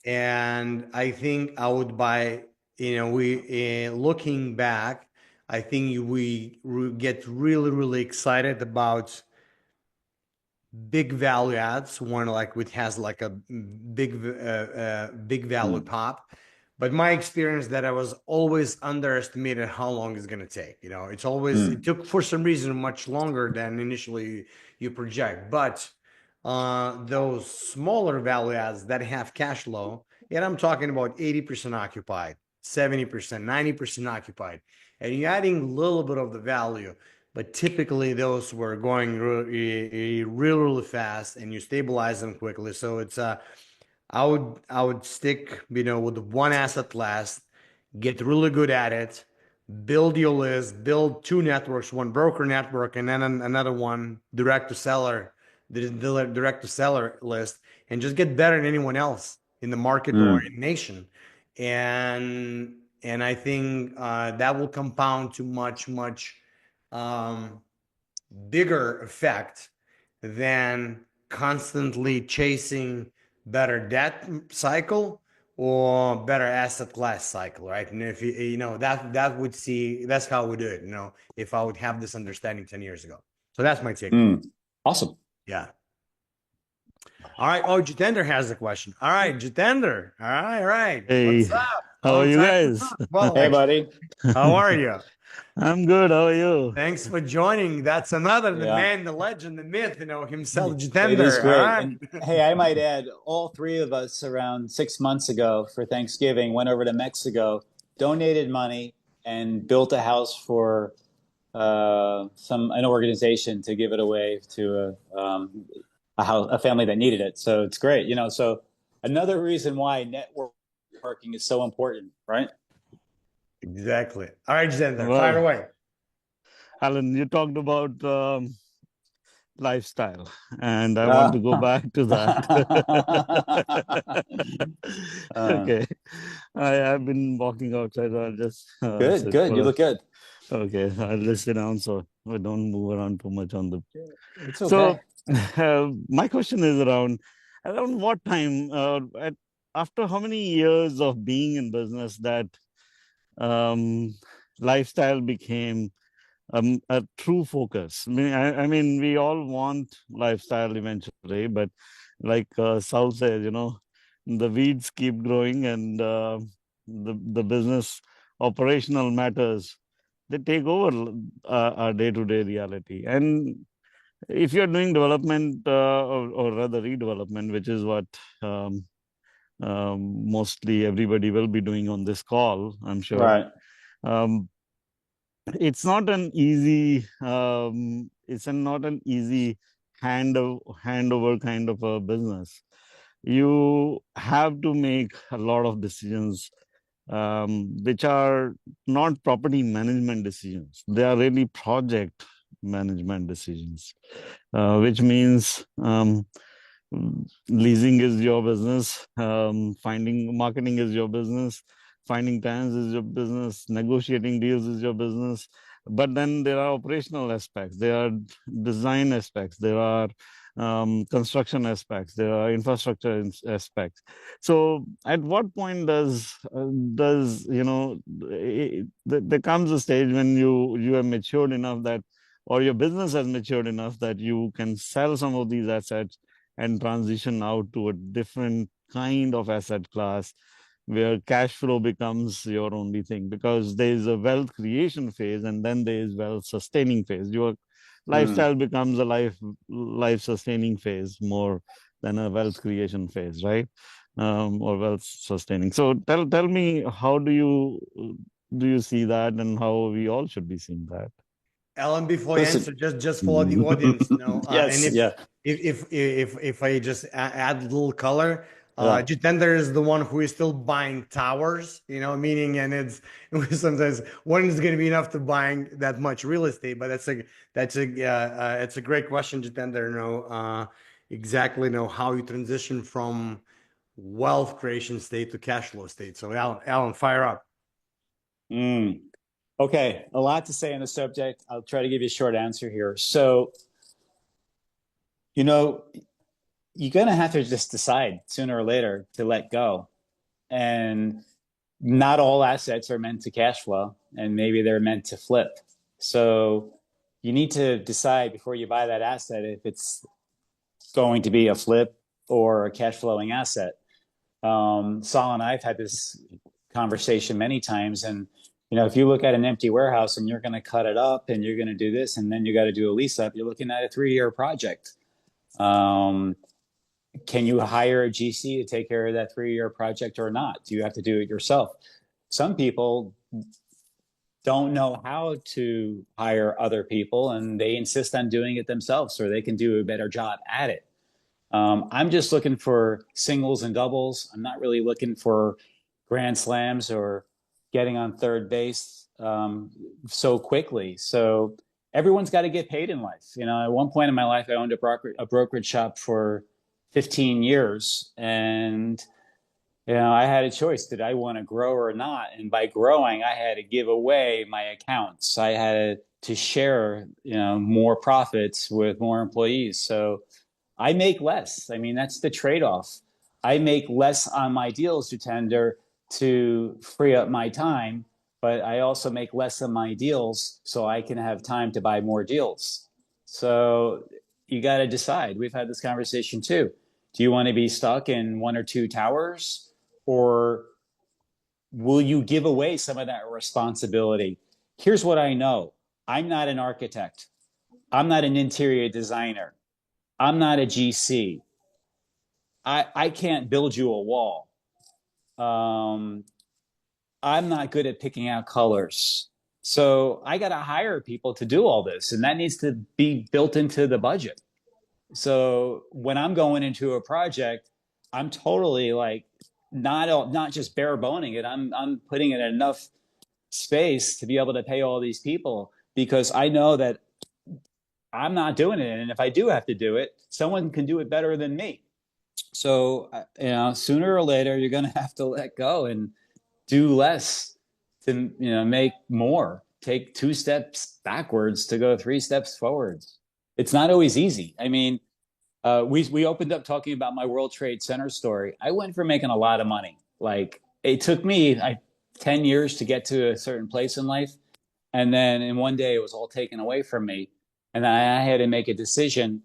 And I think I would buy. Looking back, I think we get really, really excited about big value adds. One like which has like a big value pop. But my experience that I was always underestimated how long it's going to take. It's always it took for some reason much longer than initially you project. But those smaller value adds that have cash flow, and I'm talking about 80% occupied, 70%, 90% occupied, and you're adding a little bit of the value, but typically those were going really fast, and you stabilize them quickly. So it's I would stick with one asset class, get really good at it, build your list, build two networks, one broker network, and then another one direct to seller, the direct to seller list, and just get better than anyone else in the market or in nation. And I think that will compound to much bigger effect than constantly chasing better debt cycle or better asset class cycle, right? And if that would see, that's how we do it. If I would have this understanding 10 years ago. So that's my take. Awesome. Yeah. All right. Oh, Jitender has a question. All right, Jitender. All right. Hey, What's up? how are you guys? Well, Hey, buddy. how are you? I'm good. How are you? Thanks for joining. That's another, the Yeah. man, the legend, the myth, himself, It is Jitender. great. All right. And hey, I might add, all three of us around 6 months ago for Thanksgiving went over to Mexico, donated money, and built a house for an organization to give it away to a family that needed it. So it's great, So another reason why networking is so important, right? Exactly. All right, Jitender, Well, fire away. Alan, you talked about lifestyle, and I want to go back to that. Okay. I have been walking outside. I'll just sit Good. for You look good. Okay, I'll just sit down so I don't move around too much on the. It's okay. So, my question is around what time, after how many years of being in business that lifestyle became a true focus? I mean, we all want lifestyle eventually, but like Saul says, the weeds keep growing, and the business operational matters, they take over our day-to-day reality. And if you're doing development or rather redevelopment, which is what mostly everybody will be doing on this call, I'm sure. Right. It's not an easy handover kind of a business. You have to make a lot of decisions, which are not property management decisions. They are really project management decisions, which means leasing is your business, finding marketing is your business, finding tenants is your business, negotiating deals is your business. But then there are operational aspects, there are design aspects, there are construction aspects, there are infrastructure aspects. So at what point does there comes a stage when you have matured enough that, or your business has matured enough that you can sell some of these assets and transition out to a different kind of asset class where cash flow becomes your only thing, because there is a wealth creation phase and then there is wealth sustaining phase. Your lifestyle becomes a life sustaining phase more than a wealth creation phase, right? Or wealth sustaining. So tell me, how do you see that, and how we all should be seeing that? Alan, before you Listen. answer, just for the audience, Yes. and Yeah. if I just add a little color, Yeah. Jitender is the one who is still buying towers, meaning, and it's sometimes one is going to be enough to buying that much real estate, but it's a great question, Jitender. Exactly how you transition from wealth creation state to cash flow state. So Alan, fire up. Okay, a lot to say on the subject. I'll try to give you a short answer here. So, you're going to have to just decide sooner or later to let go. And not all assets are meant to cash flow, and maybe they're meant to flip. So you need to decide before you buy that asset if it's going to be a flip or a cash flowing asset. Saul and I've had this conversation many times, and if you look at an empty warehouse and you're going to cut it up and you're going to do this and then you got to do a lease up, you're looking at a 3-year project. Can you hire a GC to take care of that 3-year project or not? Do you have to do it yourself? Some people don't know how to hire other people and they insist on doing it themselves so they can do a better job at it. I'm just looking for singles and doubles. I'm not really looking for grand slams or getting on third base so quickly. So everyone's got to get paid in life. At one point in my life, I owned a brokerage shop for 15 years. And, I had a choice. Did I want to grow or not? And by growing, I had to give away my accounts. I had to share, more profits with more employees. So I make less. I mean, that's the trade-off. I make less on my deals to tender to free up my time, but I also make less on my deals so I can have time to buy more deals. So you got to decide. We've had this conversation too. Do you want to be stuck in 1 or 2 towers, or will you give away some of that responsibility? Here's what I know. I'm not an architect. I'm not an interior designer. I'm not a GC. I can't build you a wall. I'm not good at picking out colors. So I got to hire people to do all this, and that needs to be built into the budget. So when I'm going into a project, I'm totally like not just bare boning it. I'm putting in enough space to be able to pay all these people, because I know that I'm not doing it, and if I do have to do it, someone can do it better than me. So sooner or later, you're going to have to let go and do less to make more. Take 2 steps backwards to go 3 steps forwards. It's not always easy. I mean, we opened up talking about my World Trade Center story. I went from making a lot of money. Like, it took me 10 years to get to a certain place in life. And then in one day, it was all taken away from me. And then I had to make a decision.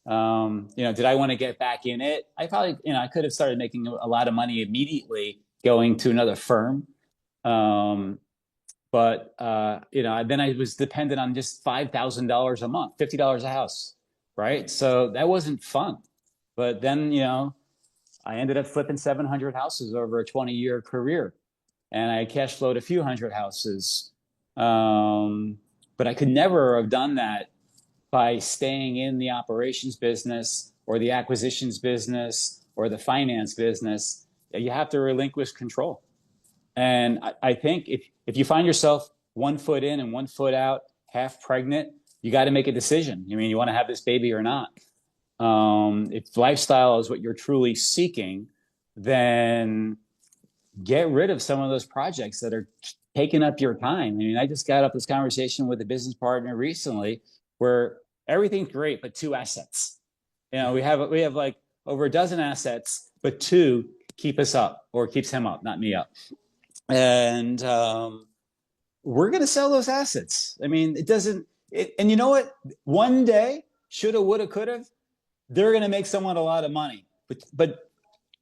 Did I want to get back in it? I probably, I could have started making a lot of money immediately going to another firm. But then I was dependent on just $5,000 a month, $50 a house, right? So that wasn't fun. But then, I ended up flipping 700 houses over a 20-year career, and I cash flowed a few hundred houses. But I could never have done that by staying in the operations business or the acquisitions business or the finance business. You have to relinquish control. And I think if you find yourself 1 foot in and 1 foot out, half pregnant, you got to make a decision. I mean, you want to have this baby or not? If lifestyle is what you're truly seeking, then get rid of some of those projects that are taking up your time. I mean, I just got up this conversation with a business partner recently where everything's great, but 2 assets. We have like over a dozen assets, but 2 keep us up, or keeps him up, not me up. And we're going to sell those assets. I mean, and you know what? One day, shoulda, woulda, coulda, they're going to make someone a lot of money. But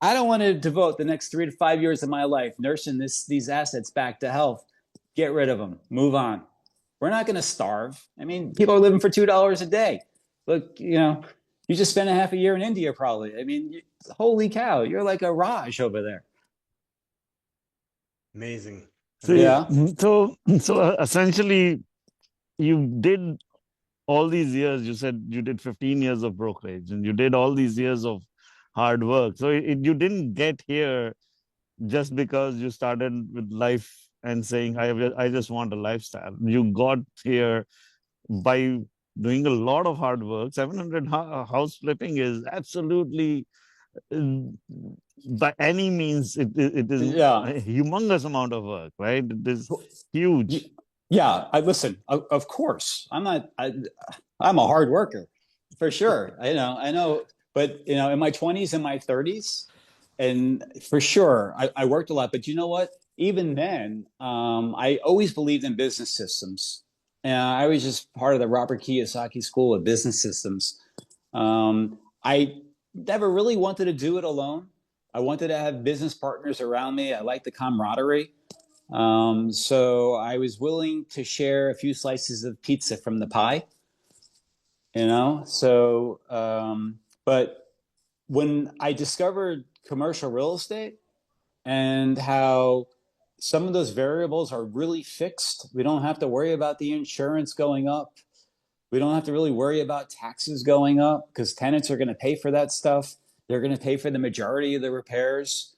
I don't want to devote the next 3 to 5 years of my life nursing these assets back to health. Get rid of them. Move on. We're not going to starve. I mean, people are living for $2 a day. Look, you just spent a half a year in India, probably. I mean, holy cow, you're like a Raj over there. Amazing. So, Yeah. so essentially, you did all these years. You said you did 15 years of brokerage, and you did all these years of hard work. So you didn't get here just because you started with life and saying, I just want a lifestyle. You got here by doing a lot of hard work. 700 house flipping is absolutely, by any means, it is a humongous amount of work, right? It is huge. Yeah, listen, of course, I'm a hard worker for sure. I know, but in my 20s and my 30s, and for sure, I worked a lot. But you know what? Even then, I always believed in business systems. And I was just part of the Robert Kiyosaki School of Business Systems. I never really wanted to do it alone. I wanted to have business partners around me. I like the camaraderie. So I was willing to share a few slices of pizza from the pie, So, but when I discovered commercial real estate and how some of those variables are really fixed, we don't have to worry about the insurance going up. We don't have to really worry about taxes going up because tenants are going to pay for that stuff. They're going to pay for the majority of the repairs.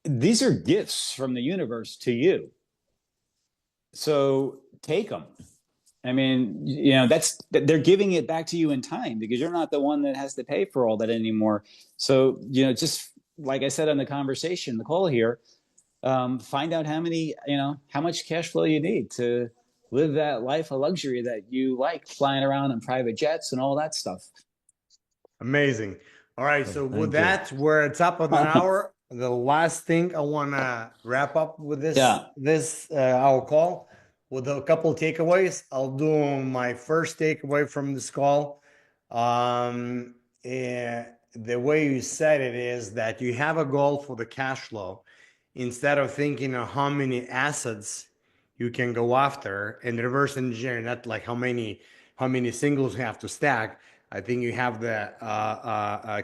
These are gifts from the universe to you. So take them. I mean, they're giving it back to you in time because you're not the one that has to pay for all that anymore. So, just like I said on the conversation, the call here, find out how much cash flow you need to live that life of luxury that you like, flying around in private jets and all that stuff. Amazing. All right. So with that, we're at top of an hour. The last thing I want to wrap up with our call with a couple takeaways. I'll do my first takeaway from this call. And the way you said it is that you have a goal for the cash flow instead of thinking of how many assets you can go after and reverse engineer, not like how many singles you have to stack. I think you have the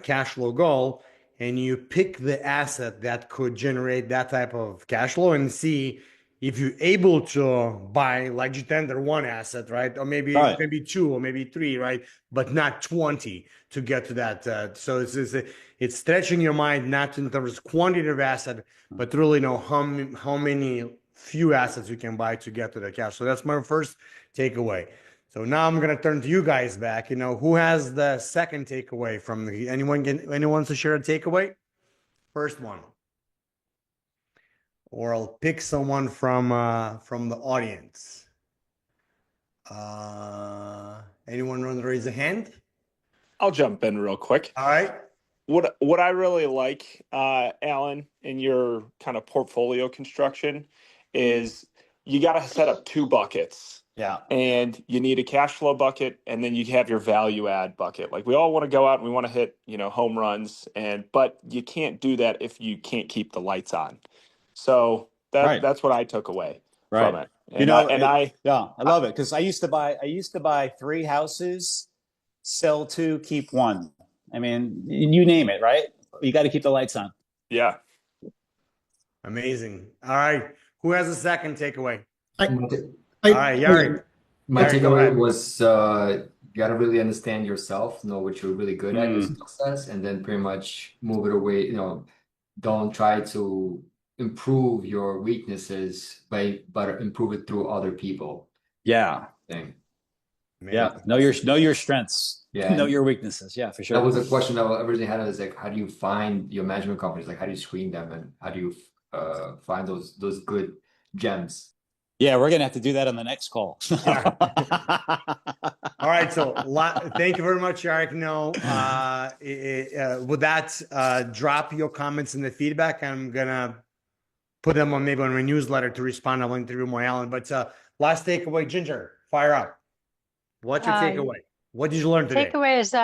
cash flow goal, and you pick the asset that could generate that type of cash flow and see if you're able to buy, like you tender one asset, right? Or maybe 2 or maybe 3, right? But not 20 to get to that. So it's stretching your mind, not in terms of quantity of asset, but really know how many few assets you can buy to get to the cash. So that's my first takeaway. So now I'm gonna turn to you guys back. Who has the second takeaway from anyone wants to share a takeaway? First one. Or I'll pick someone from the audience. Anyone want to raise a hand? I'll jump in real quick. All right. What I really like, Alan, in your kind of portfolio construction is you got to set up 2 buckets. Yeah. And you need a cash flow bucket, and then you have your value add bucket. Like, we all want to go out and we want to hit, home runs, but you can't do that if you can't keep the lights on. So Right. That's what I took away Right. from it. You And know, I yeah, I love it because I used to buy 3 houses, sell 2, keep 1. I mean, you name it, right? You got to keep the lights on. yeah. Amazing. All right. Who has a second takeaway? My All right, Yari. my Yari, go takeaway ahead. was you gotta really understand yourself, know what you're really good at, your skill sets, and then pretty much move it away. Don't try to improve your weaknesses, but improve it through other people. Yeah. Thing. Yeah. Amazing. Know your strengths. Yeah. Know your weaknesses. Yeah, for That sure. was a question that I originally had is like, how do you find your management companies? Like, how do you screen them, and how do you find those good gems? Yeah, we're gonna have to do that on the next call. All right. So thank you very much, Yari. No, with that, drop your comments in the feedback. I'm gonna put them on maybe on my newsletter to respond. I'll interview more Alan. But last takeaway, Ginger, fire up. What's your takeaway? What did you learn today? Takeaway is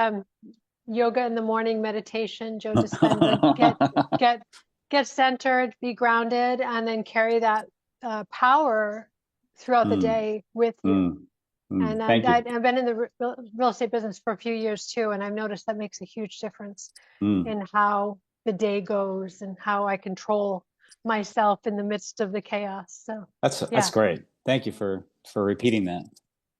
yoga in the morning, meditation. Joe Dispenza, get centered, be grounded, and then carry that power throughout the day with you. And Thank you. I've been in the real estate business for a few years too, and I've noticed that makes a huge difference in how the day goes and how I control myself in the midst of the chaos. So That's great. Thank you for repeating that.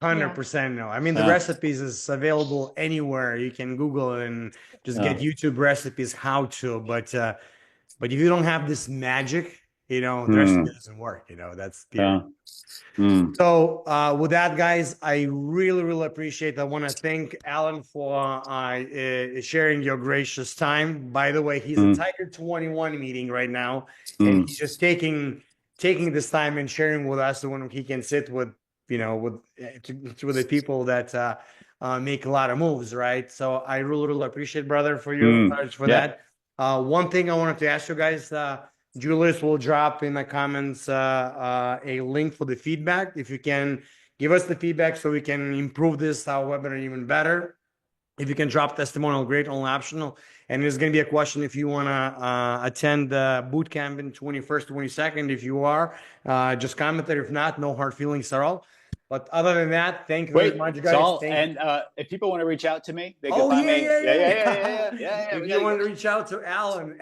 100% no. I mean, the recipes is available anywhere. You can Google and just get YouTube recipes how to. But if you don't have this magic, the recipe doesn't work. That's the So with that, guys, I really, really appreciate it. I want to thank Alan for sharing your gracious time. By the way, he's a Tiger 21 meeting right now, and he's just taking this time and sharing with us when he can sit with with the people that make a lot of moves, right? So I really, really appreciate, brother, for you for that. One thing I wanted to ask you guys. Julius will drop in the comments a link for the feedback. If you can give us the feedback so we can improve this our webinar even better. If you can drop testimonial, great, only optional. And there's going to be a question if you want to attend the boot camp in 21st, 22nd. If you are, just comment there. If not, no hard feelings at all. But other than that, thank you very much, guys. And if people want to reach out to me, they can find me. Yeah. If you want to reach out to Alan,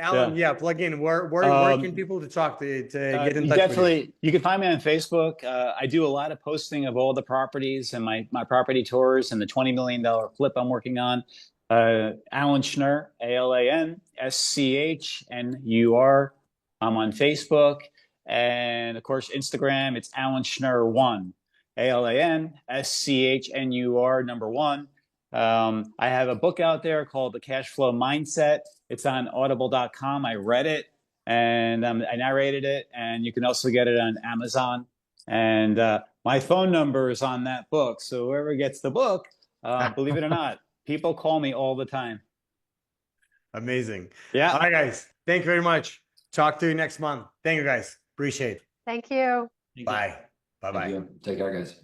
plug in. Where can people talk to get in touch with you? You can find me on Facebook. I do a lot of posting of all the properties and my property tours and the $20 million flip I'm working on. Alan Schnur, AlanSchnur. I'm on Facebook, and of course Instagram. It's Alan Schnur 1. AlanSchnur number 1. I have a book out there called The Cash Flow Mindset. It's on audible.com. I read it and I narrated it, and you can also get it on Amazon. And my phone number is on that book. So whoever gets the book, believe it or not, people call me all the time. Amazing. Yeah. All right, guys. Thank you very much. Talk to you next month. Thank you, guys. Appreciate it. thank you. Bye. Bye-bye. Take care, guys.